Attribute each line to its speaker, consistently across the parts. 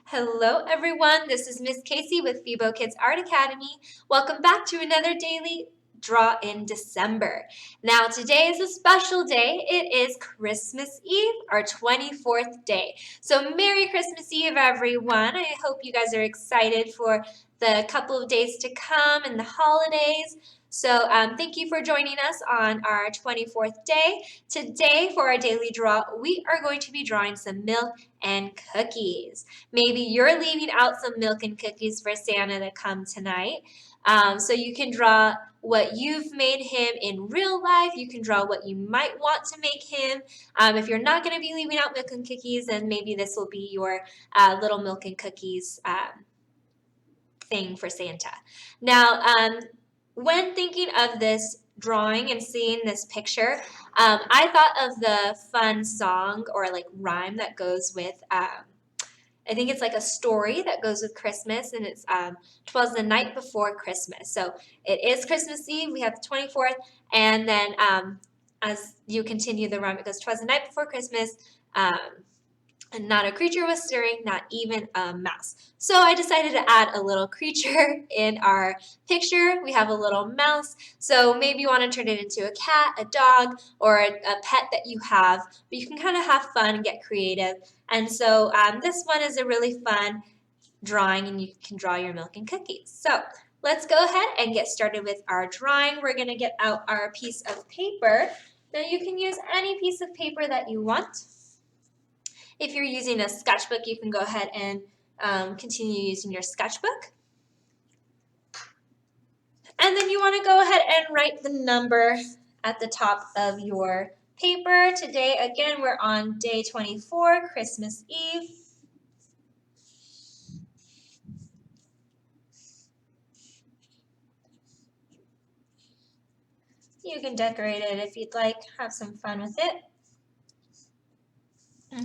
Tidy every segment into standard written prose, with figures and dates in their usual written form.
Speaker 1: Hello everyone, this is Miss Casey with Febo Kids Art Academy. Welcome back to another daily draw in December. Now today is a special day. It is Christmas Eve, our 24th day. So Merry Christmas Eve everyone. I hope you guys are excited for the couple of days to come and the holidays. So thank you for joining us on our 24th day. Today for our daily draw, we are going to be drawing some milk and cookies. Maybe you're leaving out some milk and cookies for Santa to come tonight. So you can draw what you've made him in real life. You can draw what you might want to make him. If you're not going to be leaving out milk and cookies, then maybe this will be your little milk and cookies thing for Santa. Now, when thinking of this drawing and seeing this picture, I thought of the fun song or like rhyme that goes with I think it's like a story that goes with Christmas, and it's 'twas the night before Christmas. So it is Christmas Eve. We have the 24th, and then as you continue the rhyme, it goes 'twas the night before Christmas. And not a creature was stirring, not even a mouse. So I decided to add a little creature in our picture. We have a little mouse, so maybe you want to turn it into a cat, a dog, or a pet that you have, but you can kind of have fun and get creative. And so this one is a really fun drawing, and you can draw your milk and cookies. So let's go ahead and get started with our drawing. We're going to get out our piece of paper. Now you can use any piece of paper that you want. If you're using a sketchbook, you can go ahead and continue using your sketchbook. And then you want to go ahead and write the number at the top of your paper. Today, again, we're on day 24, Christmas Eve. You can decorate it if you'd like, have some fun with it.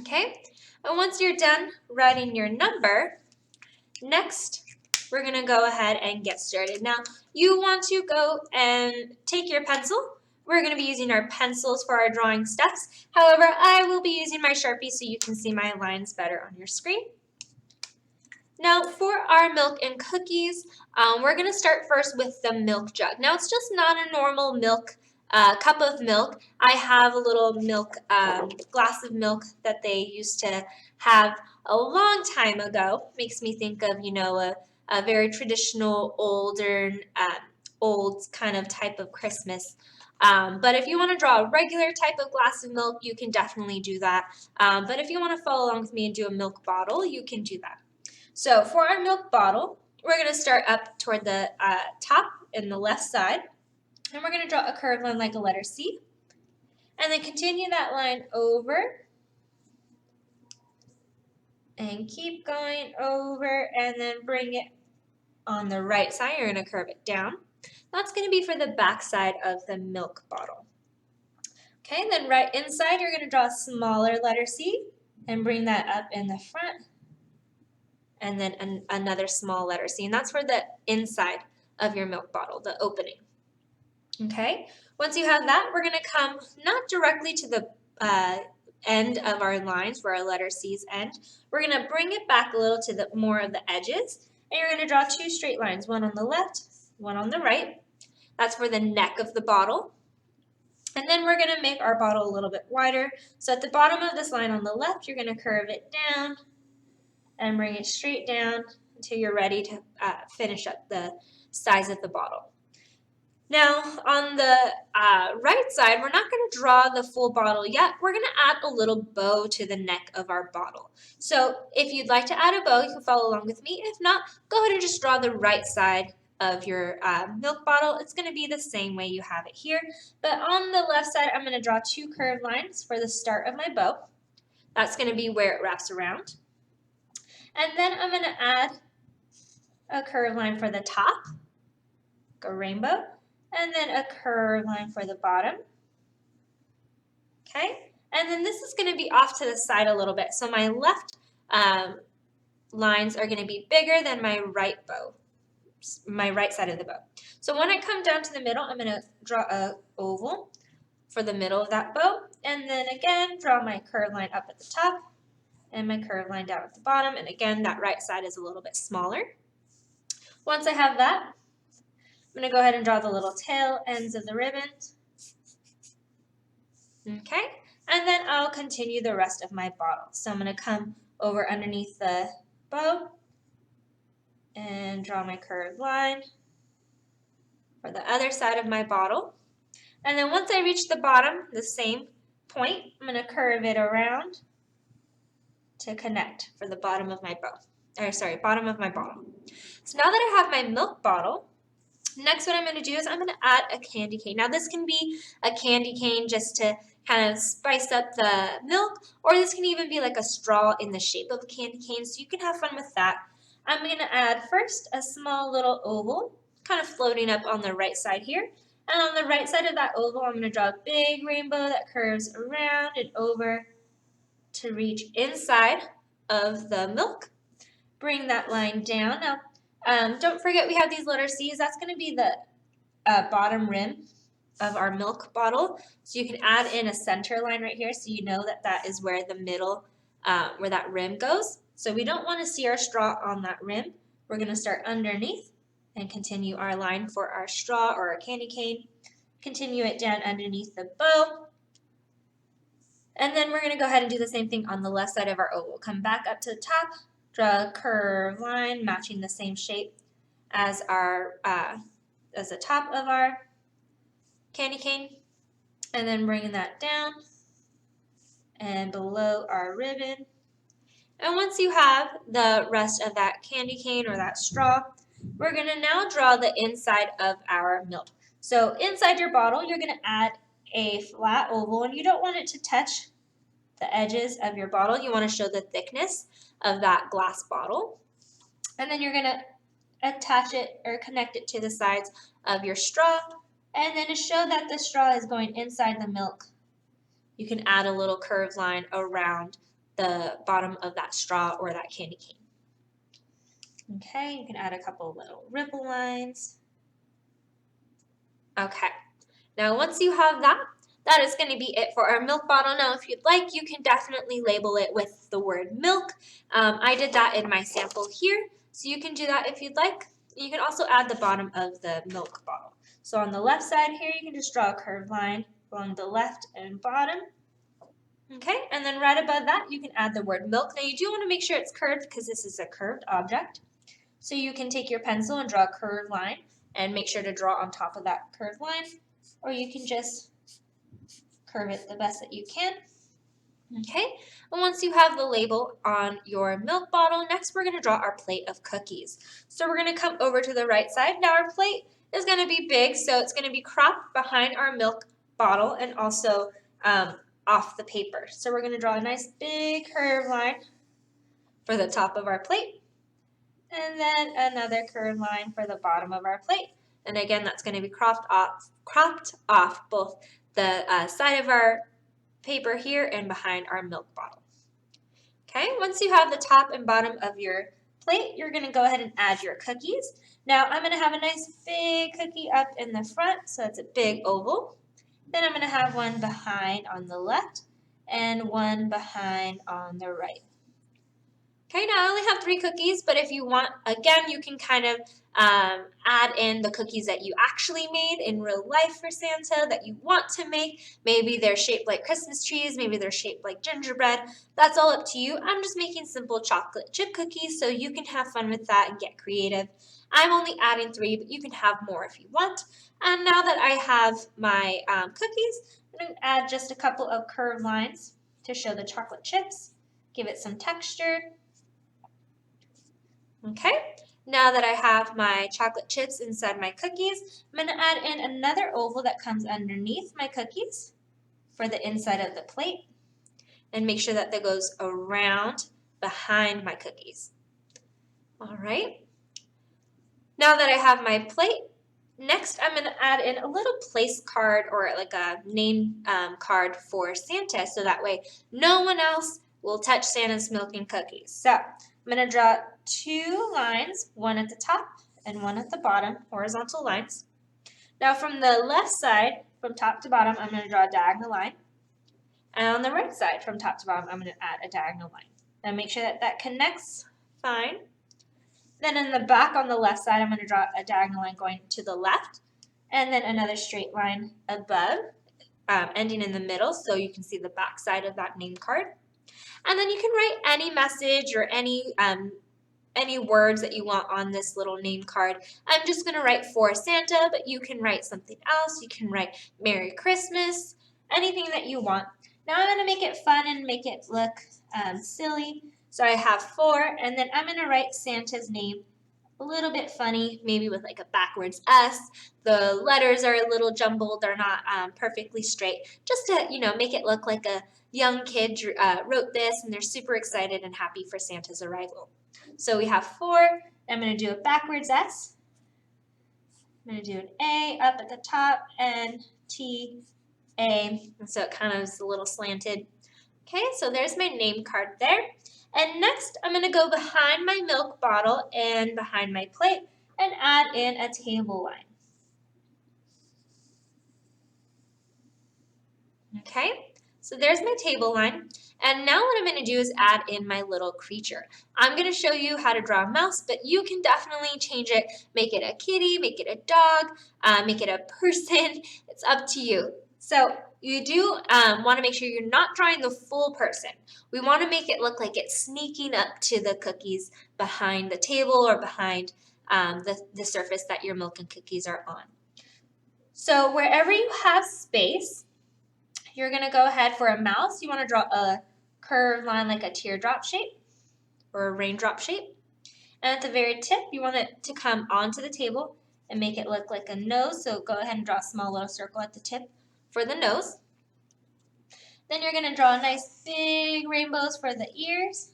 Speaker 1: Okay, and once you're done writing your number, next we're going to go ahead and get started. Now, you want to go and take your pencil. We're going to be using our pencils for our drawing steps. However, I will be using my Sharpie so you can see my lines better on your screen. Now, for our milk and cookies, we're going to start first with the milk jug. Now, it's just not a normal milk cup of milk. I have a little milk glass of milk that they used to have a long time ago. Makes me think of, you know, a very traditional old kind of type of Christmas. But if you want to draw a regular type of glass of milk, you can definitely do that. But if you want to follow along with me and do a milk bottle, you can do that. So for our milk bottle, we're going to start up toward the top in the left side. And we're going to draw a curved line like a letter C. And then continue that line over. And keep going over and then bring it on the right side. You're going to curve it down. That's going to be for the back side of the milk bottle. Okay, then right inside you're going to draw a smaller letter C and bring that up in the front. And then another small letter C. And that's for the inside of your milk bottle, the opening. Okay, once you have that, we're going to come not directly to the end of our lines where our letter C's end. We're going to bring it back a little to the more of the edges, and you're going to draw two straight lines, one on the left, one on the right. That's for the neck of the bottle. And then we're going to make our bottle a little bit wider. So at the bottom of this line on the left, you're going to curve it down and bring it straight down until you're ready to finish up the size of the bottle. Now, on the right side, we're not going to draw the full bottle yet. We're going to add a little bow to the neck of our bottle. So if you'd like to add a bow, you can follow along with me. If not, go ahead and just draw the right side of your milk bottle. It's going to be the same way you have it here. But on the left side, I'm going to draw two curved lines for the start of my bow. That's going to be where it wraps around. And then I'm going to add a curved line for the top, like a rainbow. And then a curved line for the bottom. Okay, and then this is going to be off to the side a little bit. So my left lines are going to be bigger than my right side of the bow. So when I come down to the middle, I'm going to draw an oval for the middle of that bow. And then again, draw my curved line up at the top. and my curved line down at the bottom. And again, that right side is a little bit smaller. Once I have that, I'm going to go ahead and draw the little tail ends of the ribbon. Okay, and then I'll continue the rest of my bottle. So I'm going to come over underneath the bow and draw my curved line for the other side of my bottle. And then once I reach the bottom, the same point, I'm going to curve it around to connect for the bottom of my bottom of my bottle. So now that I have my milk bottle, next what I'm going to do is I'm going to add a candy cane. Now this can be a candy cane just to kind of spice up the milk, or this can even be like a straw in the shape of a candy cane, so you can have fun with that. I'm going to add first a small little oval, kind of floating up on the right side here. And on the right side of that oval, I'm going to draw a big rainbow that curves around and over to reach inside of the milk. Bring that line down. Now, don't forget we have these letter C's. That's going to be the bottom rim of our milk bottle. So you can add in a center line right here so you know that that is where the middle, where that rim goes. So we don't want to see our straw on that rim. We're going to start underneath and continue our line for our straw or our candy cane. Continue it down underneath the bow. And then we're going to go ahead and do the same thing on the left side of our oval. Come back up to the top, draw a curved line matching the same shape as our as the top of our candy cane, and then bringing that down and below our ribbon. And once you have the rest of that candy cane or that straw, we're going to now draw the inside of our milk. So inside your bottle, you're going to add a flat oval, and you don't want it to touch the edges of your bottle. You want to show the thickness of that glass bottle. And then you're going to attach it or connect it to the sides of your straw. And then to show that the straw is going inside the milk, you can add a little curved line around the bottom of that straw or that candy cane. Okay, you can add a couple little ripple lines. Okay, now once you have that, that is going to be it for our milk bottle. Now, if you'd like, you can definitely label it with the word milk. I did that in my sample here, so you can do that if you'd like. You can also add the bottom of the milk bottle. So on the left side here, you can just draw a curved line along the left and bottom. Okay, and then right above that, you can add the word milk. Now, you do want to make sure it's curved because this is a curved object. So you can take your pencil and draw a curved line and make sure to draw on top of that curved line, or you can just curve it the best that you can. Okay, and once you have the label on your milk bottle, next we're going to draw our plate of cookies. So we're going to come over to the right side. Now our plate is going to be big, so it's going to be cropped behind our milk bottle and also off the paper. So we're going to draw a nice big curved line for the top of our plate, and then another curved line for the bottom of our plate. And again, that's going to be cropped off both the side of our paper here and behind our milk bottle. Okay, once you have the top and bottom of your plate, you're going to go ahead and add your cookies. Now I'm going to have a nice big cookie up in the front, so it's a big oval. Then I'm going to have one behind on the left and one behind on the right. Okay, now I only have 3 cookies, but if you want, again, you can kind of add in the cookies that you actually made in real life for Santa that you want to make. Maybe they're shaped like Christmas trees, maybe they're shaped like gingerbread. That's all up to you. I'm just making simple chocolate chip cookies so you can have fun with that and get creative. I'm only adding 3, but you can have more if you want. And now that I have my cookies, I'm going to add just a couple of curved lines to show the chocolate chips, give it some texture. Okay, now that I have my chocolate chips inside my cookies, I'm going to add in another oval that comes underneath my cookies for the inside of the plate and make sure that goes around behind my cookies. All right, now that I have my plate, next I'm going to add in a little place card or like a name card for Santa so that way no one else will touch Santa's milk and cookies. So I'm going to draw 2 lines, one at the top and one at the bottom, horizontal lines. Now from the left side, from top to bottom, I'm going to draw a diagonal line. And on the right side, from top to bottom, I'm going to add a diagonal line. Now make sure that that connects fine. Then in the back on the left side, I'm going to draw a diagonal line going to the left, and then another straight line above, ending in the middle so you can see the back side of that name card. And then you can write any message or any words that you want on this little name card. I'm just going to write for Santa, but you can write something else. You can write Merry Christmas, anything that you want. Now I'm going to make it fun and make it look silly. So I have 4, and then I'm going to write Santa's name a little bit funny, maybe with like a backwards S. The letters are a little jumbled. They're not perfectly straight, just to, make it look like a young kid wrote this and they're super excited and happy for Santa's arrival. So we have 4. I'm going to do a backwards S. I'm going to do an A up at the top and T, A. And so it kind of is a little slanted. Okay, so there's my name card there. And next, I'm going to go behind my milk bottle and behind my plate and add in a table line. Okay, so there's my table line. And now what I'm going to do is add in my little creature. I'm going to show you how to draw a mouse, but you can definitely change it. Make it a kitty, make it a dog, make it a person. It's up to you. So you do want to make sure you're not drawing the full person. We want to make it look like it's sneaking up to the cookies behind the table or behind the surface that your milk and cookies are on. So wherever you have space, you're going to go ahead for a mouse. You want to draw a curved line like a teardrop shape or a raindrop shape. And at the very tip, you want it to come onto the table and make it look like a nose. So go ahead and draw a small little circle at the tip for the nose. Then you're going to draw nice big rainbows for the ears.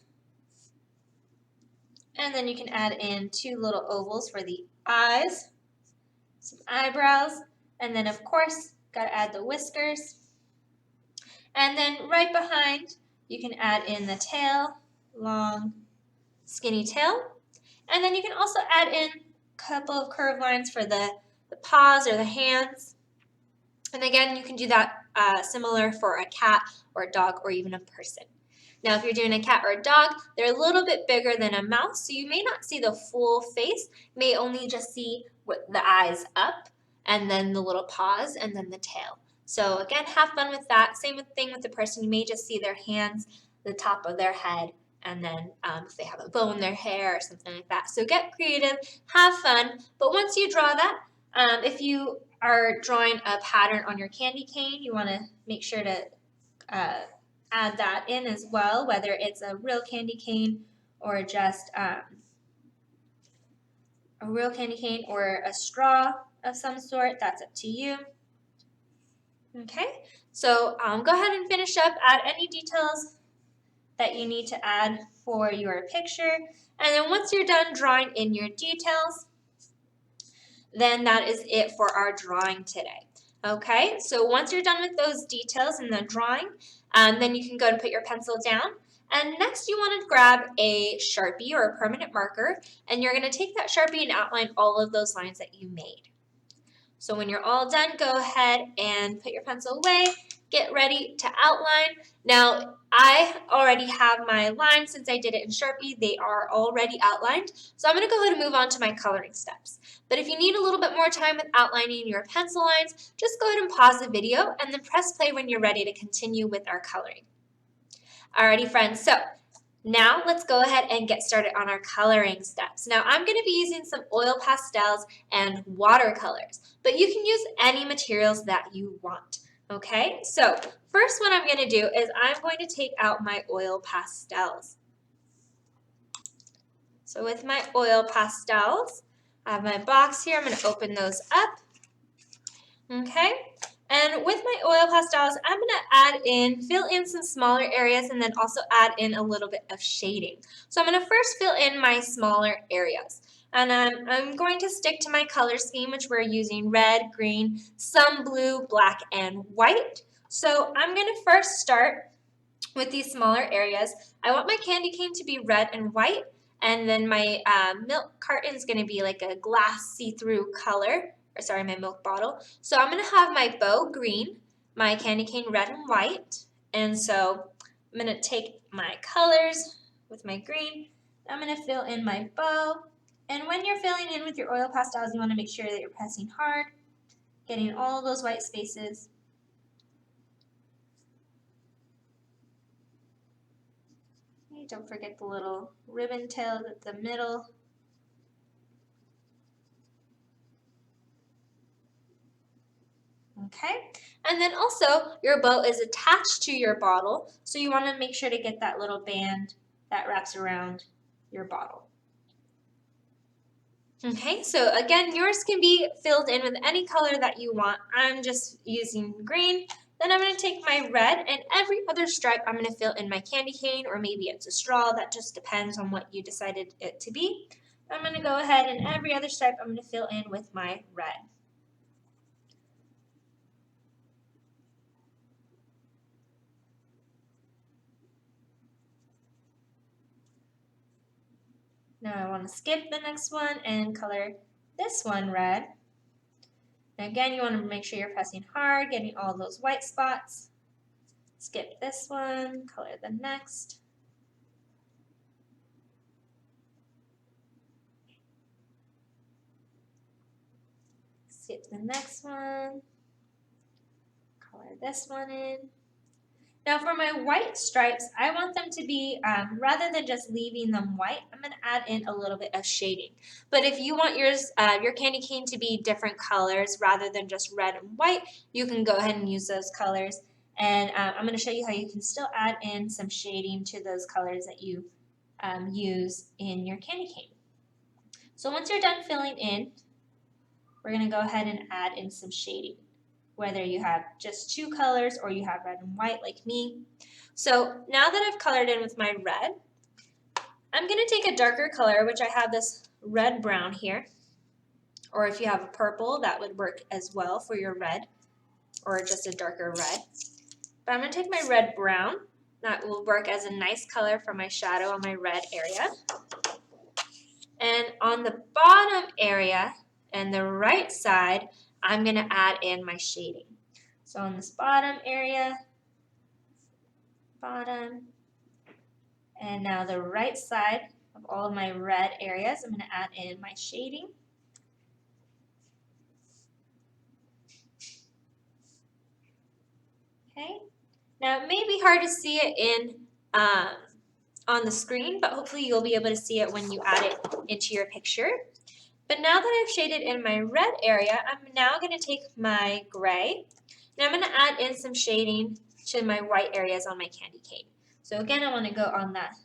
Speaker 1: And then you can add in 2 little ovals for the eyes, some eyebrows, and then of course, got to add the whiskers. And then right behind, you can add in the tail, long, skinny tail. And then you can also add in a couple of curved lines for the paws or the hands. And again, you can do that similar for a cat or a dog or even a person. Now, if you're doing a cat or a dog, they're a little bit bigger than a mouse, so you may not see the full face. You may only just see the eyes up, and then the little paws, and then the tail. So again, have fun with that. Same thing with the person. You may just see their hands, the top of their head, and then if they have a bow in their hair or something like that. So get creative, have fun. But once you draw that, if you are drawing a pattern on your candy cane, you want to make sure to add that in as well, whether it's a real candy cane or just a real candy cane or a straw of some sort. That's up to you. Okay, so go ahead and finish up. Add any details that you need to add for your picture. And then once you're done drawing in your details, then that is it for our drawing today. Okay, so once you're done with those details in the drawing, then you can go and put your pencil down. And next you want to grab a Sharpie or a permanent marker, and you're going to take that Sharpie and outline all of those lines that you made. So when you're all done, go ahead and put your pencil away, get ready to outline. Now, I already have my lines since I did it in Sharpie. They are already outlined. So I'm going to go ahead and move on to my coloring steps. But if you need a little bit more time with outlining your pencil lines, just go ahead and pause the video and then press play when you're ready to continue with our coloring. Alrighty, friends, so now let's go ahead and get started on our coloring steps. Now I'm going to be using some oil pastels and watercolors, but you can use any materials that you want. Okay, so first what I'm going to do is I'm going to take out my oil pastels. So with my oil pastels, I have my box here. I'm going to open those up. Okay, and with my oil pastels, I'm going to fill in some smaller areas and then also add in a little bit of shading. So I'm going to first fill in my smaller areas. And I'm going to stick to my color scheme, which we're using red, green, some blue, black, and white. So I'm going to first start with these smaller areas. I want my candy cane to be red and white, and then my milk carton is going to be like a glass see-through color. Or sorry, my milk bottle. So I'm going to have my bow green, my candy cane red and white. And so I'm going to take my colors with my green. I'm going to fill in my bow. And when you're filling in with your oil pastels, you want to make sure that you're pressing hard, getting all those white spaces. Okay, don't forget the little ribbon tails at the middle. Okay, and then also your bow is attached to your bottle, so you want to make sure to get that little band that wraps around your bottle. Okay, so again, yours can be filled in with any color that you want. I'm just using green. Then I'm going to take my red, and every other stripe I'm going to fill in my candy cane, or maybe it's a straw. That just depends on what you decided it to be. I'm going to go ahead and every other stripe I'm going to fill in with my red. Now I want to skip the next one and color this one red. And again, you want to make sure you're pressing hard, getting all those white spots. Skip this one, color the next. Skip the next one, color this one in. Now for my white stripes, I want them to be, rather than just leaving them white, I'm going to add in a little bit of shading. But if you want yours, your candy cane to be different colors rather than just red and white, you can go ahead and use those colors. And I'm going to show you how you can still add in some shading to those colors that you use in your candy cane. So once you're done filling in, we're going to go ahead and add in some shading, whether you have just two colors or you have red and white like me. So now that I've colored in with my red, I'm going to take a darker color, which I have this red brown here, or if you have a purple, that would work as well for your red, or just a darker red. But I'm going to take my red brown. That will work as a nice color for my shadow on my red area. And on the bottom area and the right side, I'm going to add in my shading. So on this bottom area, bottom, and now the right side of all of my red areas, I'm going to add in my shading. Okay, now it may be hard to see it in on the screen, but hopefully you'll be able to see it when you add it into your picture. But now that I've shaded in my red area, I'm now going to take my gray, and I'm going to add in some shading to my white areas on my candy cane. So again, I want to go on that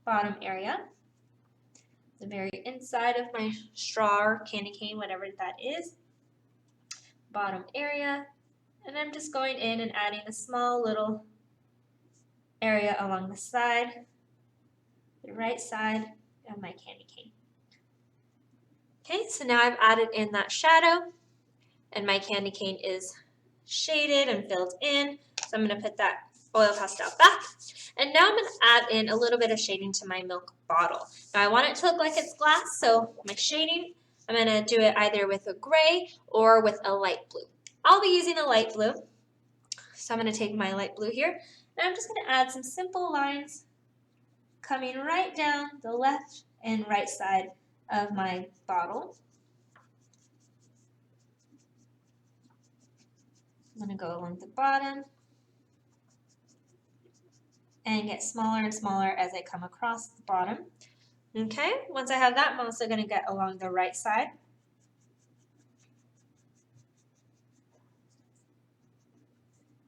Speaker 1: bottom area, the very inside of my straw or candy cane, whatever that is, bottom area, and I'm just going in and adding a small little area along the side, the right side of my candy cane. Okay, so now I've added in that shadow, and my candy cane is shaded and filled in. So I'm going to put that oil pastel back. And now I'm going to add in a little bit of shading to my milk bottle. Now I want it to look like it's glass, so my shading, I'm going to do it either with a gray or with a light blue. I'll be using a light blue. So I'm going to take my light blue here, and I'm just going to add some simple lines coming right down the left and right side of my bottle. I'm going to go along the bottom and get smaller and smaller as I come across the bottom. Okay, once I have that, I'm also going to get along the right side.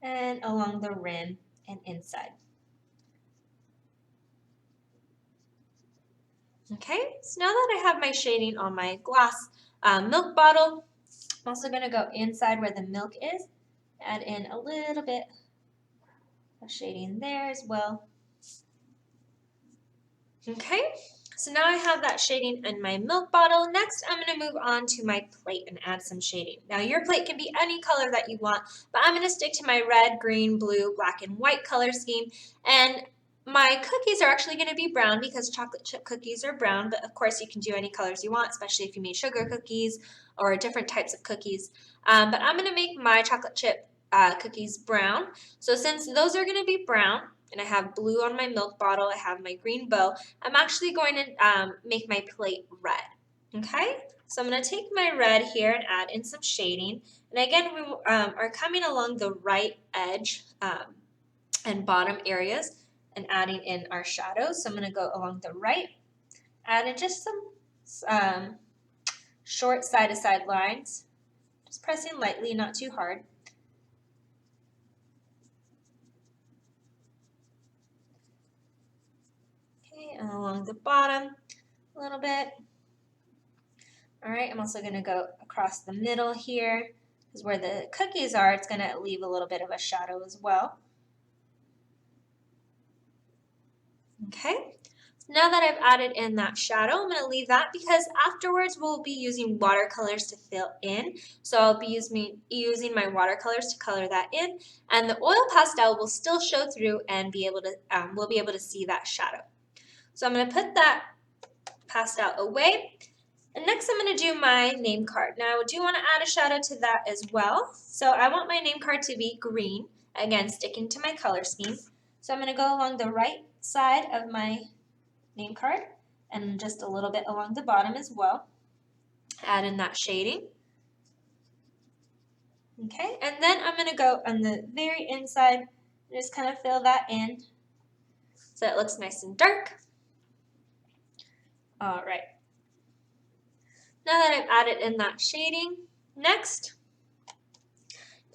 Speaker 1: And along the rim and inside. Okay, so now that I have my shading on my glass milk bottle, I'm also going to go inside where the milk is, add in a little bit of shading there as well. Okay, so now I have that shading in my milk bottle. Next, I'm going to move on to my plate and add some shading. Now, your plate can be any color that you want, but I'm going to stick to my red, green, blue, black, and white color scheme. And my cookies are actually going to be brown because chocolate chip cookies are brown, but of course you can do any colors you want, especially if you made sugar cookies or different types of cookies. But I'm going to make my chocolate chip cookies brown. So since those are going to be brown, and I have blue on my milk bottle. I have my green bow. I'm actually going to make my plate red. Okay, so I'm going to take my red here and add in some shading. And again, we are coming along the right edge and bottom areas and adding in our shadows. So I'm going to go along the right, add in just some short side-to-side lines, just pressing lightly, not too hard. Okay, and along the bottom a little bit. All right, I'm also going to go across the middle here, because where the cookies are, it's going to leave a little bit of a shadow as well. Okay, so now that I've added in that shadow, I'm going to leave that because afterwards we'll be using watercolors to fill in. So I'll be using my watercolors to color that in, and the oil pastel will still show through and we'll be able to see that shadow. So I'm going to put that pastel away. And next I'm going to do my name card. Now I do want to add a shadow to that as well. So I want my name card to be green, again sticking to my color scheme. So I'm going to go along the right side of my name card and just a little bit along the bottom as well. Add in that shading. Okay, and then I'm going to go on the very inside and just kind of fill that in so it looks nice and dark. All right. Now that I've added in that shading, next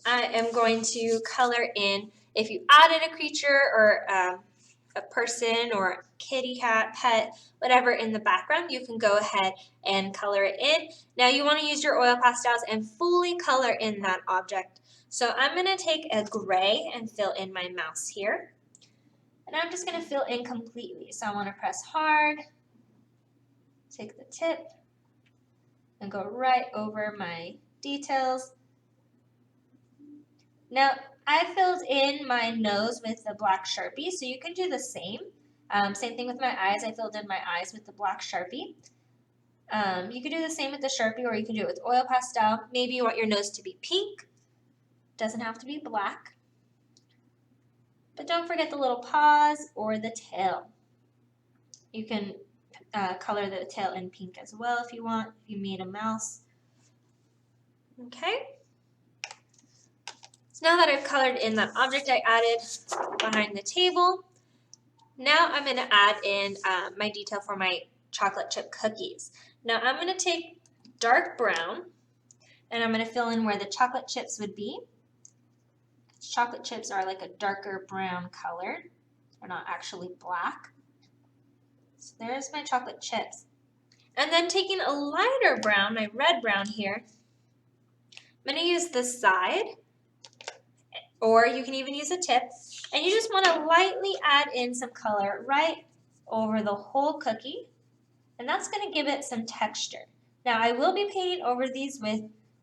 Speaker 1: I am going to color in, if you added a creature or a person or a kitty, cat, pet, whatever in the background, you can go ahead and color it in. Now you want to use your oil pastels and fully color in that object. So I'm going to take a gray and fill in my mouse here. And I'm just going to fill in completely. So I want to press hard, take the tip, and go right over my details. Now, I filled in my nose with the black Sharpie, so you can do the same. Same thing with my eyes. I filled in my eyes with the black Sharpie. You can do the same with the Sharpie, or you can do it with oil pastel. Maybe you want your nose to be pink. Doesn't have to be black. But don't forget the little paws or the tail. You can color the tail in pink as well if you want, if you made a mouse. Okay. So now that I've colored in that object I added behind the table, now I'm going to add in my detail for my chocolate chip cookies. Now I'm going to take dark brown and I'm going to fill in where the chocolate chips would be. Chocolate chips are like a darker brown color. They're not actually black. So there's my chocolate chips. And then taking a lighter brown, my red brown here, I'm going to use the side, or you can even use a tip, and you just want to lightly add in some color right over the whole cookie, and that's going to give it some texture. Now I will be painting over these with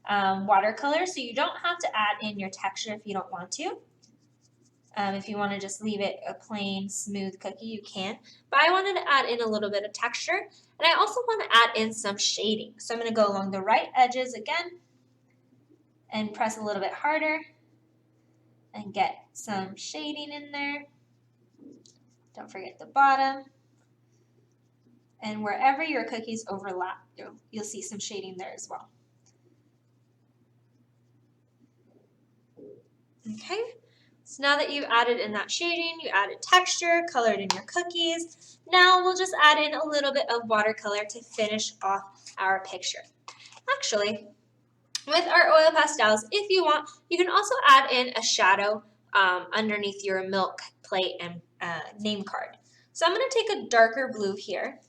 Speaker 1: watercolor, so you don't have to add in your texture if you don't want to. If you want to just leave it a plain smooth cookie, you can, but I wanted to add in a little bit of texture, and I also want to add in some shading. So I'm going to go along the right edges again and press a little bit harder and get some shading in there. Don't forget the bottom. And wherever your cookies overlap, you'll see some shading there as well. Okay, so now that you've added in that shading, you added texture, colored in your cookies, now we'll just add in a little bit of watercolor to finish off our picture. Actually, with our oil pastels, if you want, you can also add in a shadow underneath your milk plate and name card. So I'm going to take a darker blue here,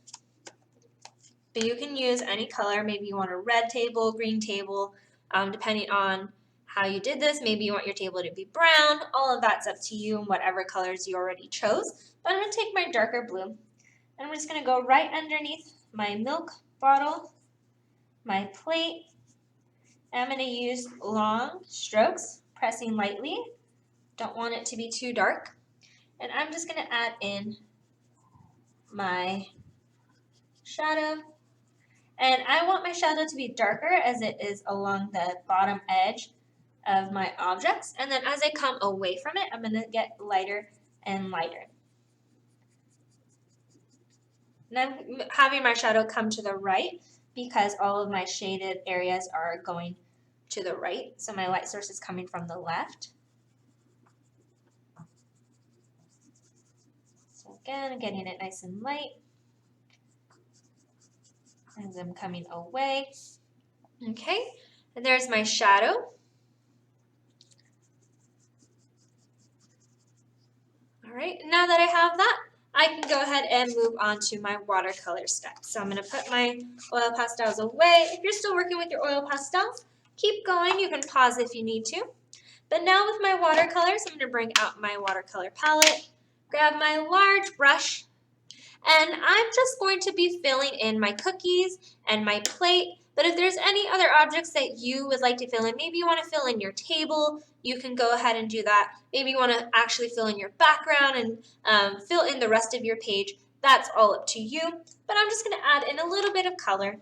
Speaker 1: but you can use any color. Maybe you want a red table, green table, depending on how you did this. Maybe you want your table to be brown. All of that's up to you and whatever colors you already chose. But I'm going to take my darker blue, and I'm just going to go right underneath my milk bottle, my plate. I'm going to use long strokes, pressing lightly. Don't want it to be too dark. And I'm just going to add in my shadow. And I want my shadow to be darker as it is along the bottom edge of my objects. And then as I come away from it, I'm going to get lighter and lighter. And I'm having my shadow come to the right because all of my shaded areas are going to the right. So my light source is coming from the left. So again, getting it nice and light as I'm coming away. Okay, and there's my shadow. All right, now that I have that, I can go ahead and move on to my watercolor step. So I'm going to put my oil pastels away. If you're still working with your oil pastels, keep going. You can pause if you need to. But now with my watercolors, I'm going to bring out my watercolor palette, grab my large brush, and I'm just going to be filling in my cookies and my plate. But if there's any other objects that you would like to fill in, maybe you want to fill in your table, you can go ahead and do that. Maybe you want to actually fill in your background and fill in the rest of your page. That's all up to you. But I'm just going to add in a little bit of color.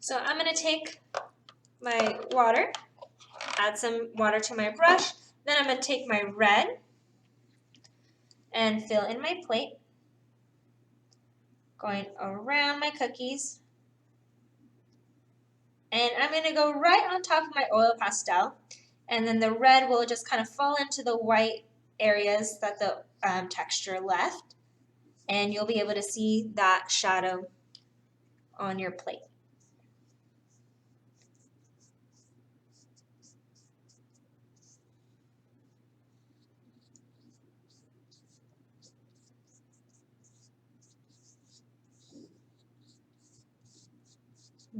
Speaker 1: So I'm going to take my water, add some water to my brush. Then I'm going to take my red and fill in my plate, going around my cookies. And I'm going to go right on top of my oil pastel, and then the red will just kind of fall into the white areas that the texture left, and you'll be able to see that shadow on your plate.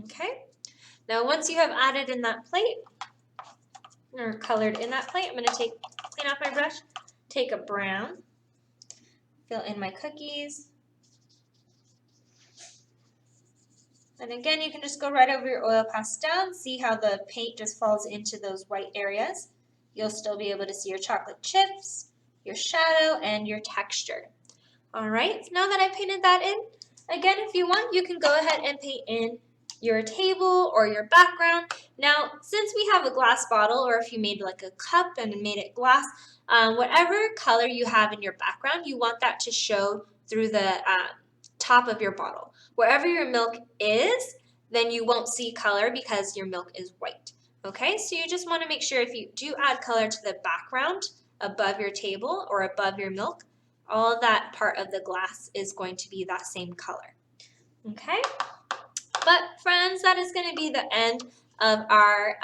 Speaker 1: Okay, now once you have added in that plate, or colored in that plate, I'm going to clean off my brush, take a brown, fill in my cookies. And again, you can just go right over your oil pastel and see how the paint just falls into those white areas. You'll still be able to see your chocolate chips, your shadow, and your texture. All right, now that I painted that in, again, if you want, you can go ahead and paint in your table or your background. Now, since we have a glass bottle, or if you made like a cup and made it glass, whatever color you have in your background, you want that to show through the top of your bottle. Wherever your milk is, then you won't see color because your milk is white. Okay, so you just want to make sure if you do add color to the background above your table or above your milk, all that part of the glass is going to be that same color. Okay, but friends, that is going to be the end of our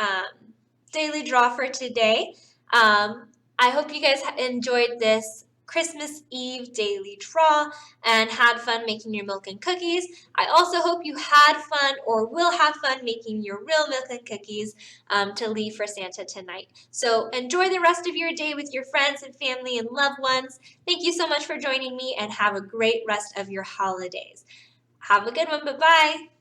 Speaker 1: daily draw for today. I hope you guys enjoyed this Christmas Eve daily draw and had fun making your milk and cookies. I also hope you had fun or will have fun making your real milk and cookies to leave for Santa tonight. So enjoy the rest of your day with your friends and family and loved ones. Thank you so much for joining me and have a great rest of your holidays. Have a good one. Bye-bye.